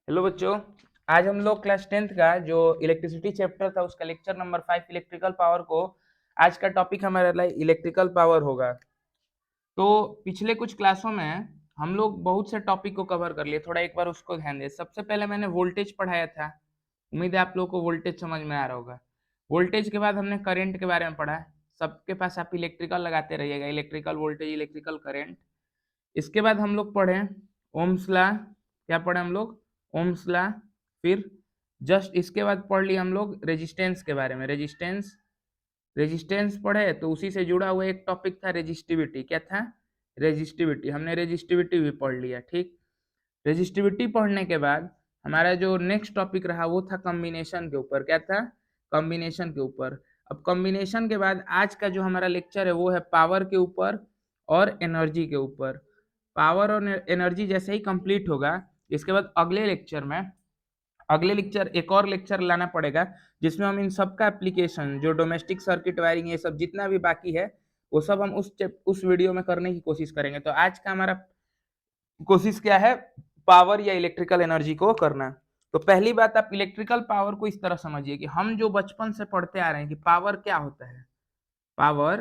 Hello बच्चों। आज हम लोग क्लास 10th का जो इलेक्ट्रिसिटी चैप्टर था उसका लेक्चर नंबर 5 इलेक्ट्रिकल पावर को आज का टॉपिक हमारे लिए इलेक्ट्रिकल पावर होगा। तो पिछले कुछ क्लासों में हम लोग बहुत से टॉपिक को कवर कर लिए, थोड़ा एक बार उसको ध्यान दें। सबसे पहले मैंने वोल्टेज पढ़ाया था, उम्मीद है आप लोगों को वोल्टेज समझ में आ रहा होगा। वोल्टेज के बाद हमने करंट के बारे में पढ़ा। सबके पास आप इलेक्ट्रिकल लगाते रहिएगा, इलेक्ट्रिकल वोल्टेज, इलेक्ट्रिकल करंट। इसके बाद हम लोग पढ़े ओम्स लॉ। क्या पढ़े हम लोग? Ohm's law. फिर जस्ट इसके बाद पढ़ लिया हम लोग रेजिस्टेंस के बारे में। रेजिस्टेंस रेजिस्टेंस पढ़े तो उसी से जुड़ा हुआ एक टॉपिक था रेजिस्टिविटी। क्या था? रेजिस्टिविटी। हमने रेजिस्टिविटी भी पढ़ लिया। ठीक। रेजिस्टिविटी पढ़ने के बाद हमारा जो नेक्स्ट टॉपिक रहा वो था कॉम्बिनेशन के ऊपर। क्या था? कॉम्बिनेशन के ऊपर। अब कॉम्बिनेशन के बाद आज का जो हमारा लेक्चर है वो है पावर के ऊपर और एनर्जी के ऊपर। पावर और एनर्जी जैसे ही कंप्लीट होगा इसके बाद अगले लेक्चर एक और लेक्चर लाना पड़ेगा जिसमें हम इन सब का एप्लीकेशन, जो डोमेस्टिक सर्किट वायरिंग, ये सब जितना भी बाकी है वो सब हम उस वीडियो में करने की कोशिश करेंगे। तो आज का हमारा कोशिश क्या है? पावर या इलेक्ट्रिकल एनर्जी को करना। तो पहली बात, आप इलेक्ट्रिकल पावर को इस तरह समझिए कि हम जो बचपन से पढ़ते आ रहे हैं कि पावर क्या होता है। पावर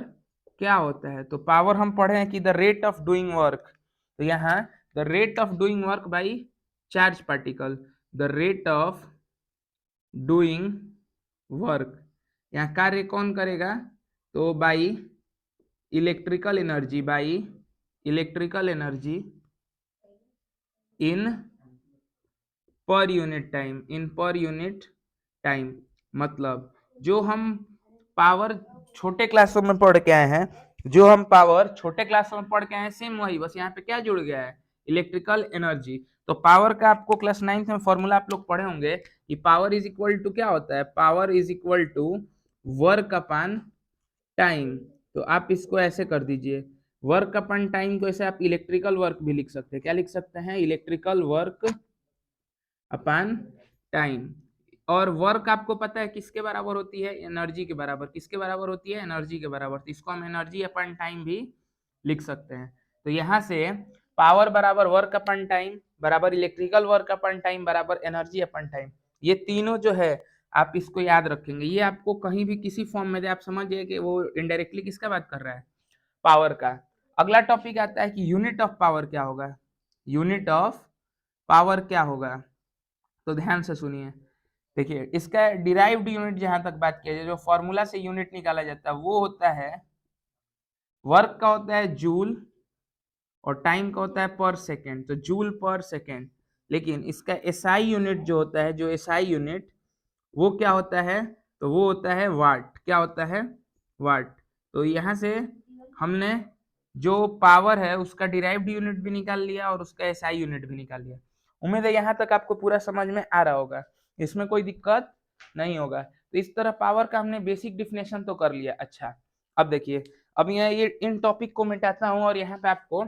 क्या होता है? तो पावर हम पढ़े हैं कि the rate of doing work. तो यहाँ the rate of doing work by charge particle, the rate of doing work. यहाँ कार्य कौन करेगा? तो by electrical energy, by electrical energy in per unit time, in per unit time. मतलब जो हम पावर छोटे क्लासों में पढ़ के आए हैं, जो हम पावर छोटे क्लासों में पढ़ के आए हैं सेम वही, बस यहाँ पे क्या जुड़ गया है? Electrical energy. तो पावर का आपको क्लास 9th में फॉर्मूला आप लोग पढ़े होंगे कि पावर इज इक्वल टू क्या होता है? Power is equal to work upon time. तो आप इसको ऐसे कर दीजिए, वर्क अपॉन टाइम को ऐसे आप इलेक्ट्रिकल वर्क भी लिख सकते हैं। क्या लिख सकते हैं? Electrical work upon time. और वर्क आपको पता है किसके बराबर होती है? एनर्जी के बराबर। किसके बराबर होती है? एनर्जी के बराबर। तो इसको हम एनर्जी अपॉन टाइम भी लिख सकते हैं। तो यहाँ से पावर बराबर वर्क अपॉन टाइम बराबर इलेक्ट्रिकल वर्क अपॉन टाइम बराबर एनर्जी अपॉन टाइम। ये तीनों जो है आप इसको याद रखेंगे। ये आपको कहीं भी किसी फॉर्म में दे, आप समझिए कि वो इनडायरेक्टली किसका बात कर रहा है? पावर का। अगला टॉपिक आता है कि यूनिट ऑफ पावर क्या होगा। यूनिट ऑफ पावर क्या होगा? तो ध्यान से सुनिए। देखिए, इसका डिराइव्ड यूनिट जहां तक बात किया जाए, जो फॉर्मूला से यूनिट निकाला जाता है वो होता है, वर्क का होता है जूल और टाइम का होता है पर सेकेंड। तो जूल पर सेकेंड। लेकिन इसका एसआई यूनिट जो होता है, जो एसआई यूनिट वो क्या होता है? तो वो होता है वाट। क्या होता है? वाट। तो यहाँ से हमने जो पावर है उसका डिराइव्ड यूनिट भी निकाल लिया और उसका एसआई यूनिट भी निकाल लिया। उम्मीद है यहाँ तक आपको पूरा समझ में आ रहा होगा, इसमें कोई दिक्कत नहीं होगा। तो इस तरह पावर का हमने बेसिक डिफिनेशन तो कर लिया। अच्छा, अब देखिए, अब ये इन टॉपिक को मिटाता हूँ और यहाँ पे आपको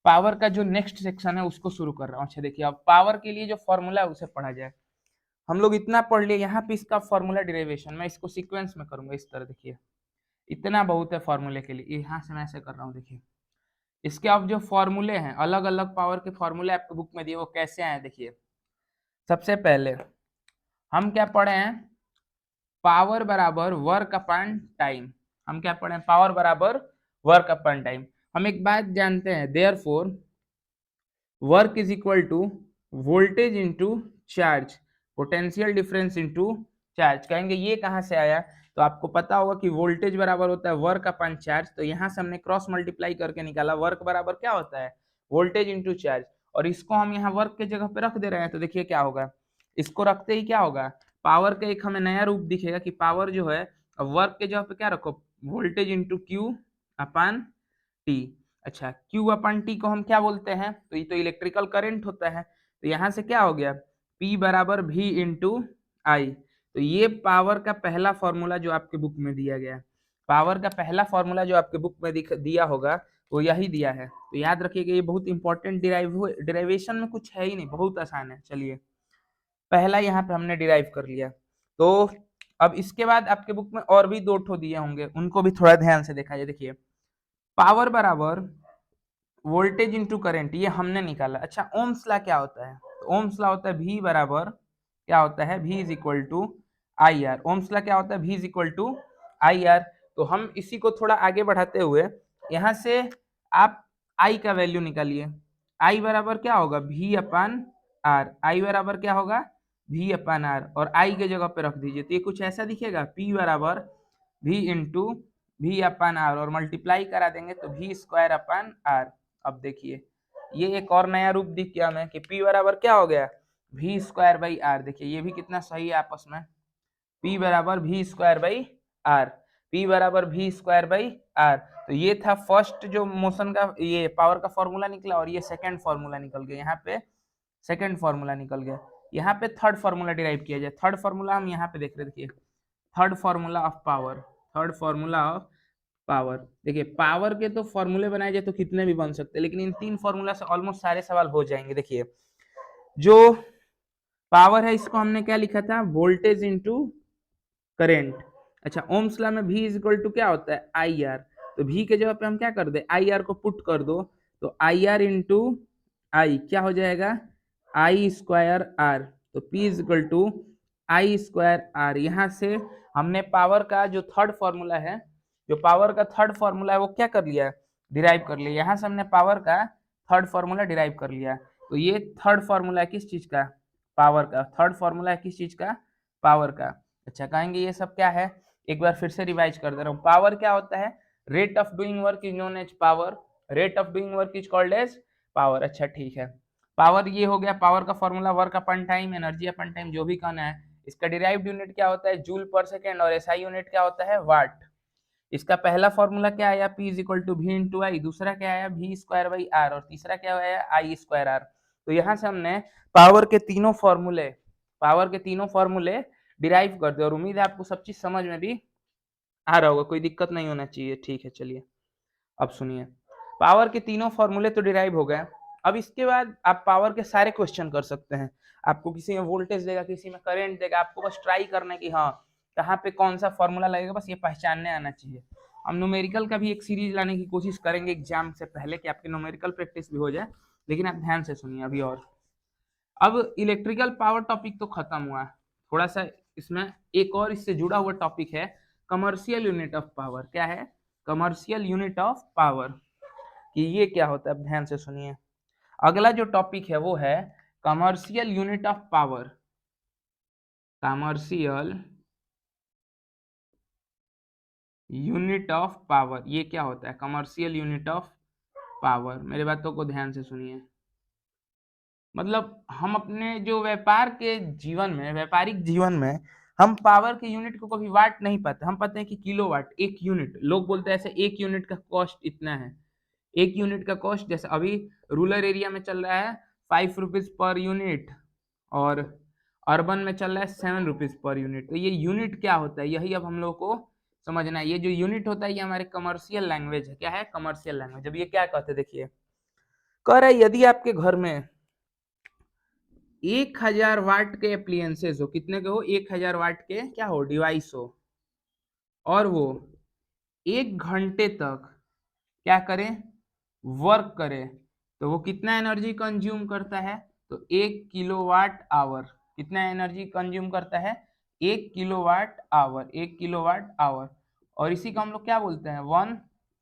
पावर का जो नेक्स्ट सेक्शन है उसको शुरू कर रहा हूँ। अच्छा देखिए, अब पावर के लिए जो फॉर्मूला है उसे पढ़ा जाए। हम लोग इतना पढ़ लिए, यहाँ पे इसका फॉर्मूला डेरिवेशन मैं इसको सीक्वेंस में करूंगा इस तरह। देखिए, इतना बहुत है फॉर्मूले के लिए। यहाँ से मैं ऐसे कर रहा हूँ। देखिए, इसके अब जो फॉर्मूले हैं, अलग अलग पावर के फॉर्मूले आपके बुक में दिए, वो कैसे आए? देखिए, सबसे पहले हम क्या पढ़े हैं? पावर बराबर वर्क अपॉन टाइम। हम क्या पढ़े हैं? पावर बराबर वर्क अपॉन टाइम। हम एक बात जानते हैं, therefore work is equal to voltage into charge, potential difference into charge. कहेंगे ये कहाँ से आया? तो आपको पता होगा कि वोल्टेज बराबर होता है वर्क अपॉन चार्ज। तो यहाँ से हमने क्रॉस मल्टीप्लाई करके निकाला, वर्क बराबर क्या होता है? Voltage into charge. और इसको हम यहाँ वर्क के जगह पे रख दे रहे हैं। तो देखिए क्या होगा, इसको रखते ही क्या होगा? पावर का एक हमें नया रूप दिखेगा कि पावर जो है वर्क के जगह पे क्या रखो? Voltage into Q upon T. अच्छा, Q अपन टी को हम क्या बोलते हैं? तो ये तो इलेक्ट्रिकल करंट होता है। तो यहाँ से क्या हो गया? P बराबर V इंटू आई। तो ये पावर का पहला फॉर्मूला जो आपके बुक में दिया गया है, पावर का पहला फॉर्मूला जो आपके बुक में दिया होगा वो यही दिया है। तो याद रखिएगा, ये बहुत इंपॉर्टेंट डिराइवेशन में कुछ है ही नहीं, बहुत आसान है। चलिए, पहला यहाँ पे हमने डिराइव कर लिया। तो अब इसके बाद आपके बुक में और भी दो ठो दिए होंगे, उनको भी थोड़ा ध्यान से देखा जाए। देखिए, पावर बराबर वोल्टेज इंटू करंट, ये हमने निकाला। अच्छा, ओम्स लॉ क्या होता है? ओम्स लॉ होता है V बराबर क्या होता है, V is equal to I R. Ohm's law क्या होता है, V is equal to I R. तो हम इसी को थोड़ा आगे बढ़ाते हुए यहाँ से आप I का वैल्यू निकालिए। I बराबर क्या होगा, V अपन R। I बराबर क्या होगा, V अपन R, और I के जगह पे रख दीजिए तो ये कुछ ऐसा दिखेगा, P बराबर V इंटू V अपन R, और मल्टीप्लाई करा देंगे तो V स्क्वायर अपन R। अब देखिए ये एक और नया रूप दिख गया हमें कि P बराबर क्या हो गया, V स्क्वायर बाई R। देखिए ये भी कितना सही है आपस में, P बराबर V square by R, P बराबर V स्क्वायर बाई R। तो ये था फर्स्ट जो मोशन का ये पावर का फॉर्मूला निकला, और ये सेकंड फॉर्मूला निकल गया, यहाँ पे सेकंड फॉर्मूला निकल गया। यहाँ पे थर्ड फॉर्मूला डिराइव किया जाए। थर्ड फॉर्मूला हम यहाँ पे देख रहे, देखिए third formula of power, third formula of power. देखिए पावर के तो फॉर्मूले बनाए जाए तो कितने भी बन सकते हैं, लेकिन इन तीन फॉर्मूला से ऑलमोस्ट सारे सवाल हो जाएंगे। देखिए जो पावर है इसको हमने क्या लिखा था, वोल्टेज इंटू करेंट। अच्छा ओम्स लॉ में V इज इक्वल टू क्या होता है, आई आर। तो V के जगह पे हम क्या कर दे, आई आर को पुट कर दो, तो आई आर इंटू आई क्या हो जाएगा, आई स्क्वायर आर। तो P is equal to I square R. यहाँ से हमने पावर का जो थर्ड फॉर्मूला है, जो पावर का थर्ड फॉर्मूला है वो क्या कर लिया, डिराइव कर लिया। यहाँ से हमने पावर का थर्ड फॉर्मूला डिराइव कर लिया। तो ये थर्ड फॉर्मूला है किस चीज का, पावर का। थर्ड फॉर्मूला है किस चीज का, पावर का। अच्छा कहेंगे ये सब क्या है, एक बार फिर से रिवाइज कर दे रहा हूँ। पावर क्या होता है, rate of doing work is known as power, rate of doing work is called as power. अच्छा ठीक है, पावर ये हो गया, पावर का formula work upon time, energy upon time, जो भी कहना है। इसका डिराइव्ड यूनिट क्या होता है, जूल पर सेकेंड, और एसआई यूनिट क्या होता है, वाट। इसका पहला फॉर्मूला क्या आया, P is equal to V into I, दूसरा क्या आया, V स्क्वायर बाई आर, और तीसरा क्या आया, आई स्क्वायर आर। तो यहाँ से हमने पावर के तीनों फॉर्मूले, पावर के तीनों फॉर्मूले डिराइव कर दे, और उम्मीद है आपको सब चीज समझ में भी आ रहा होगा, कोई दिक्कत नहीं होना चाहिए। ठीक है चलिए अब सुनिए, पावर के तीनों फॉर्मूले तो डिराइव हो गए। अब इसके बाद आप पावर के सारे क्वेश्चन कर सकते हैं। आपको किसी में वोल्टेज देगा, किसी में करंट देगा, आपको बस ट्राई करना है कि हाँ कहाँ पे कौन सा फॉर्मूला लगेगा, बस ये पहचानने आना चाहिए। हम न्यूमेरिकल का भी एक सीरीज लाने की कोशिश करेंगे एग्जाम से पहले कि आपकी न्यूमेरिकल प्रैक्टिस भी हो जाए, लेकिन आप ध्यान से सुनिए अभी। और अब इलेक्ट्रिकल पावर टॉपिक तो खत्म हुआ, थोड़ा सा इसमें एक और इससे जुड़ा हुआ टॉपिक है, कमर्शियल यूनिट ऑफ पावर। क्या है, कमर्शियल यूनिट ऑफ पावर, कि ये क्या होता है, अब ध्यान से सुनिए। अगला जो टॉपिक है वो है commercial unit of power, commercial unit of power. ये क्या होता है, कमर्शियल यूनिट ऑफ पावर। मेरे बातों को ध्यान से सुनिए। मतलब हम अपने जो व्यापार के जीवन में, व्यापारिक जीवन में, हम पावर के यूनिट को कभी वाट नहीं पाते, हम पाते हैं कि किलो वाट, एक यूनिट। लोग बोलते हैं ऐसे, एक यूनिट का कॉस्ट इतना है, एक यूनिट का कॉस्ट। जैसे अभी रूरल एरिया में चल रहा है 5 रुपीज पर यूनिट, और अर्बन में चल रहा है 7 रुपीज पर यूनिट। तो ये यूनिट क्या होता है, यही अब हम लोग को समझना है। ये जो यूनिट होता है ये हमारे कमर्शियल लैंग्वेज है। क्या है, कमर्शियल लैंग्वेज। अब ये क्या कहते हैं, देखिए कह रहा है यदि आपके घर में 1000 वाट के अप्लियंसेस हो, कितने के हो, 1000 वाट के क्या हो, डिवाइस हो, और वो 1 घंटे तक क्या करें, वर्क करे, तो वो कितना एनर्जी कंज्यूम करता है, तो 1 किलोवाट आवर। कितना एनर्जी कंज्यूम करता है, 1 किलोवाट आवर, 1 किलोवाट आवर। और इसी को हम लोग क्या बोलते हैं, 1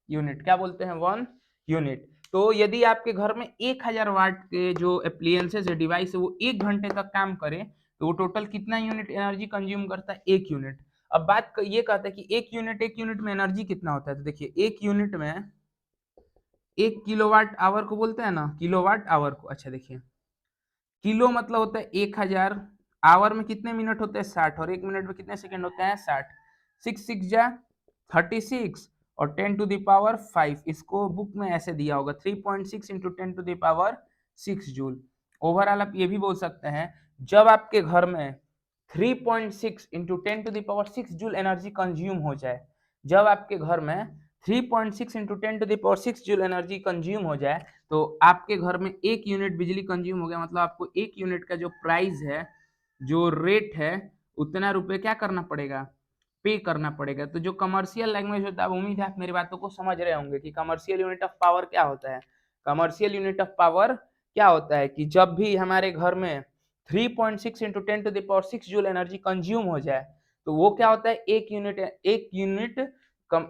यूनिट। क्या बोलते हैं, 1 यूनिट। तो यदि आपके घर में 1000 वाट के जो अप्लियंसेस है, डिवाइस है, वो 1 घंटे तक काम करे, तो वो टोटल कितना यूनिट एनर्जी कंज्यूम करता है, 1 यूनिट। अब बात ये कहता है कि 1 यूनिट में एनर्जी कितना होता है, तो देखिए 1 यूनिट में 1 किलोवाट आवर को बोलते हैं ना, किलोवाट आवर को। अच्छा देखिए, किलो मतलब होता है 1000, आवर में कितने मिनट होते हैं, 60, और 1 मिनट में कितने सेकंड होते हैं, 60। 6 6 जा 36, और 10⁵ इसको बुक में ऐसे दिया होगा, 3.6 इंटू 10⁵ जूल। ओवरऑल आप ये भी बोल सकते हैं, जब आपके घर में 3.6 इंटू 10⁶ जूल एनर्जी कंज्यूम हो जाए, जब आपके घर में 3.6 इंटू 10⁶ जूल एनर्जी कंज्यूम हो जाए, तो आपके घर में 1 यूनिट बिजली कंज्यूम हो गया। मतलब आपको 1 यूनिट का जो प्राइस है, जो रेट है, उतना रुपए क्या करना पड़ेगा, पे करना पड़ेगा। तो जो कमर्शियल लैंग्वेज होता है, उम्मीद है आप मेरी बातों को समझ रहे होंगे कि कमर्शियल यूनिट ऑफ पावर क्या होता है। कमर्शियल यूनिट ऑफ पावर क्या होता है कि जब भी हमारे घर में 3.6 इंटू 10⁶ जूल एनर्जी कंज्यूम हो जाए तो वो क्या होता है, एक यूनिट कम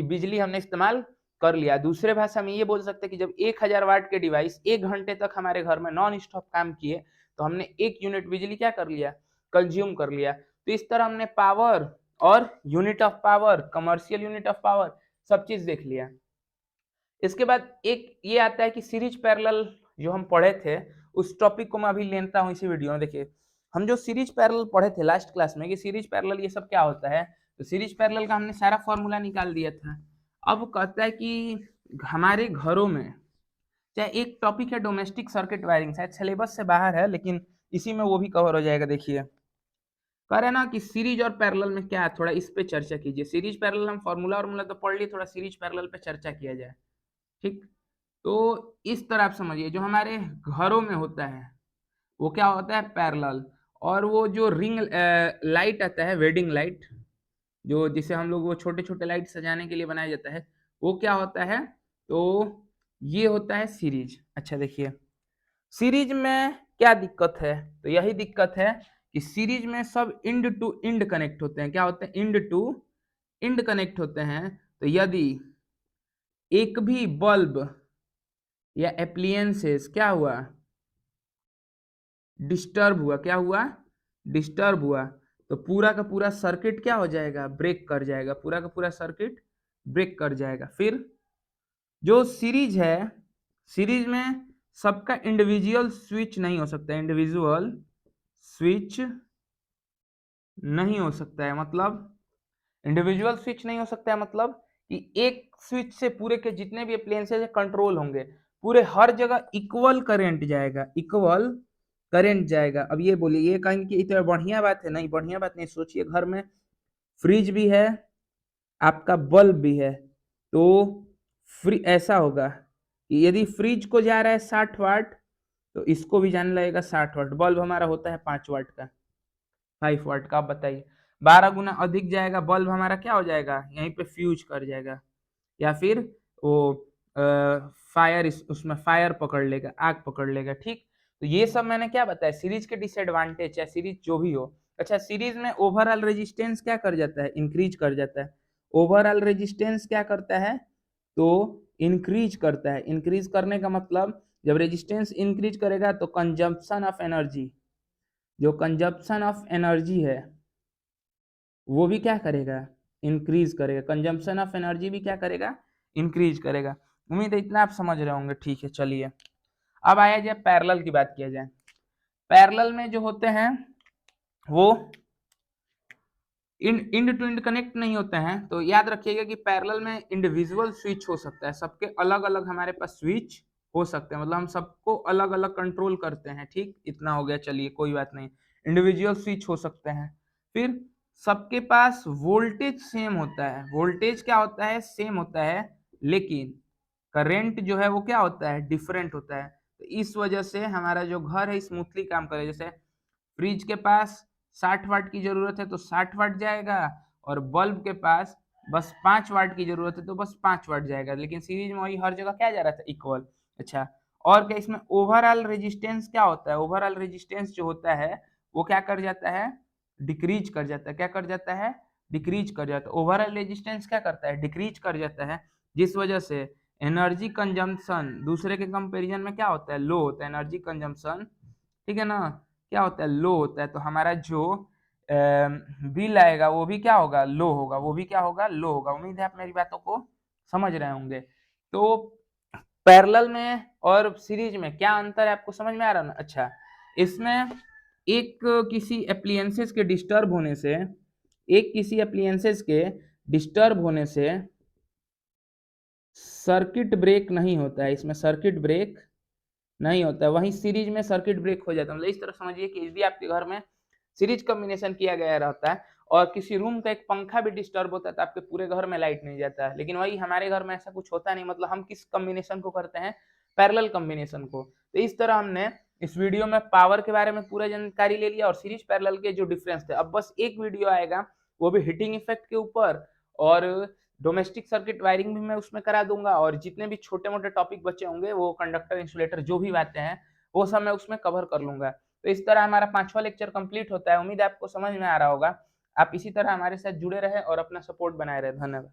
बिजली हमने इस्तेमाल कर लिया। दूसरे भाषा में ये बोल सकते हैं कि जब 1000 वाट के डिवाइस 1 घंटे तक हमारे घर में नॉन स्टॉप काम किए तो हमने 1 यूनिट बिजली क्या कर लिया, कंज्यूम कर लिया। तो इस तरह हमने पावर और unit of power, commercial unit of power, सब चीज देख लिया। इसके बाद एक ये आता है कि सीरीज पैरेलल जो हम पढ़े थे उस टॉपिक को मैं अभी लेता हूँ इसी वीडियो में। देखिए हम जो सीरीज पैरेलल पढ़े थे लास्ट क्लास में कि सीरीज पैरेलल ये सब क्या होता है, तो सीरीज पैरेलल का हमने सारा फॉर्मूला निकाल दिया था। अब कहता है कि हमारे घरों में, चाहे एक टॉपिक है डोमेस्टिक सर्किट वायरिंग, शायद सिलेबस से बाहर है लेकिन इसी में वो भी कवर हो जाएगा। देखिए कह रहे ना कि सीरीज और पैरेलल में क्या है, थोड़ा इस पे चर्चा कीजिए। सीरीज पैरेलल हम फॉर्मूला तो पढ़ लिए, थोड़ा सीरीज पैरेलल पे चर्चा किया जाए। ठीक, तो इस तरह आप समझिए जो हमारे घरों में होता है वो क्या होता है, पैरेलल। और वो जो रिंग लाइट आता है, वेडिंग लाइट, जो जिसे हम लोग वो छोटे छोटे लाइट सजाने के लिए बनाया जाता है, वो क्या होता है, तो ये होता है सीरीज। अच्छा देखिए सीरीज में क्या दिक्कत है, तो यही दिक्कत है कि सीरीज में सब इंड टू इंड कनेक्ट होते हैं। क्या होते हैं, इंड टू इंड कनेक्ट होते हैं। तो यदि एक भी बल्ब या एप्लियंसेस क्या हुआ, डिस्टर्ब हुआ, क्या हुआ, डिस्टर्ब हुआ, तो पूरा का पूरा सर्किट क्या हो जाएगा, ब्रेक कर जाएगा, पूरा का पूरा सर्किट ब्रेक कर जाएगा। फिर जो सीरीज है, सीरीज में सबका इंडिविजुअल स्विच नहीं हो सकता, इंडिविजुअल स्विच नहीं हो सकता है। मतलब इंडिविजुअल स्विच नहीं हो सकता है मतलब कि एक स्विच से पूरे के जितने भी अप्लायंसेज है कंट्रोल होंगे, पूरे हर जगह इक्वल करंट जाएगा, इक्वल करंट जाएगा। अब ये बोलिए, ये कहेंगे कि इतना बढ़िया बात है, नहीं बढ़िया बात नहीं। सोचिए घर में फ्रिज भी है, आपका बल्ब भी है, तो फ्री ऐसा होगा कि यदि फ्रिज को जा रहा है 60 वाट तो इसको भी जाने लगेगा 60 वाट। बल्ब हमारा होता है 5 वाट का, 5 वाट का। आप बताइए 12 गुना अधिक जाएगा बल्ब हमारा, क्या हो जाएगा, यहीं पे फ्यूज कर जाएगा, या फिर वो फायर, उसमें फायर पकड़ लेगा, आग पकड़ लेगा। ठीक, तो ये सब मैंने क्या बताया, सीरीज के डिसएडवांटेज है, सीरीज जो भी हो। अच्छा सीरीज में ओवरऑल रेजिस्टेंस क्या कर जाता है, इंक्रीज कर जाता है। ओवरऑल रेजिस्टेंस क्या करता है, तो इंक्रीज करता है। इंक्रीज करने का मतलब जब रेजिस्टेंस इंक्रीज करेगा तो कंजम्पशन ऑफ एनर्जी, जो कंजम्पशन ऑफ एनर्जी है वो भी क्या करेगा, इंक्रीज करेगा। कंजम्पशन ऑफ एनर्जी भी क्या करेगा, इंक्रीज करेगा। उम्मीद है इतना आप समझ रहे होंगे। ठीक है चलिए अब आया जाए पैरेलल की बात किया जाए। पैरेलल में जो होते हैं वो इंड टू इंड कनेक्ट नहीं होते हैं। तो याद रखिएगा कि पैरेलल में इंडिविजुअल स्विच हो सकता है, सबके अलग अलग हमारे पास स्विच हो सकते हैं, मतलब हम सबको अलग अलग कंट्रोल करते हैं। ठीक, इतना हो गया, चलिए कोई बात नहीं, इंडिविजुअल स्विच हो सकते हैं। फिर सबके पास वोल्टेज सेम होता है, वोल्टेज क्या होता है, सेम होता है, लेकिन करंट जो है वो क्या होता है, डिफरेंट होता है। तो इस वजह से हमारा जो घर है स्मूथली काम करे। जैसे फ्रिज के पास 60 वाट की जरूरत है तो 60 वाट जाएगा, और बल्ब के पास बस 5 वाट की जरूरत है तो बस 5 वाट जाएगा, लेकिन सीरीज में वही हर जगह क्या जा रहा था, इक्वल। अच्छा और क्या, इसमें ओवरऑल रेजिस्टेंस क्या होता है, ओवरऑल रेजिस्टेंस जो होता है वो क्या कर जाता है, डिक्रीज कर जाता है। क्या कर जाता है, डिक्रीज कर जाता है। ओवरऑल रेजिस्टेंस क्या करता है, डिक्रीज कर जाता है, जिस वजह से एनर्जी कंजम्पशन दूसरे के कंपेरिजन में क्या होता है, लो होता है एनर्जी कंजम्पशन। ठीक है ना, क्या होता है, लो होता है। तो हमारा जो बिल आएगा वो भी क्या होगा, लो होगा, वो भी क्या होगा, लो होगा। उम्मीद है आप मेरी बातों को समझ रहे होंगे। तो पैरेलल में और सीरीज में क्या अंतर है आपको समझ में आ रहा है ना। अच्छा इसमें एक किसी एप्लियंसेस के डिस्टर्ब होने से, एक किसी एप्लियंसेस के डिस्टर्ब होने से सर्किट ब्रेक नहीं होता है, इसमें सर्किट ब्रेक नहीं होता है। वहीं सीरीज में सर्किट ब्रेक हो जाता है। मतलब इस तरह समझिए कि यदि आपके घर में सीरीज कॉम्बिनेशन किया गया रहता है और किसी रूम का एक पंखा भी डिस्टर्ब होता है तो आपके पूरे घर में लाइट नहीं जाता है। लेकिन वही हमारे घर में ऐसा कुछ होता नहीं, मतलब हम किस कॉम्बिनेशन को करते हैं, पैरेलल कॉम्बिनेशन को। तो इस तरह हमने इस वीडियो में पावर के बारे में पूरा जानकारी ले लिया और सीरीज पैरेलल के जो डिफरेंस थे। अब बस एक वीडियो आएगा वो भी हीटिंग इफेक्ट के ऊपर, और डोमेस्टिक सर्किट वायरिंग भी मैं उसमें करा दूंगा, और जितने भी छोटे मोटे टॉपिक बचे होंगे वो कंडक्टर इंसुलेटर जो भी बातें हैं वो सब मैं उसमें कवर कर लूंगा। तो इस तरह हमारा 5वां लेक्चर कंप्लीट होता है। उम्मीद है आपको समझ में आ रहा होगा। आप इसी तरह हमारे साथ जुड़े रहे और अपना सपोर्ट बनाए रहे। धन्यवाद।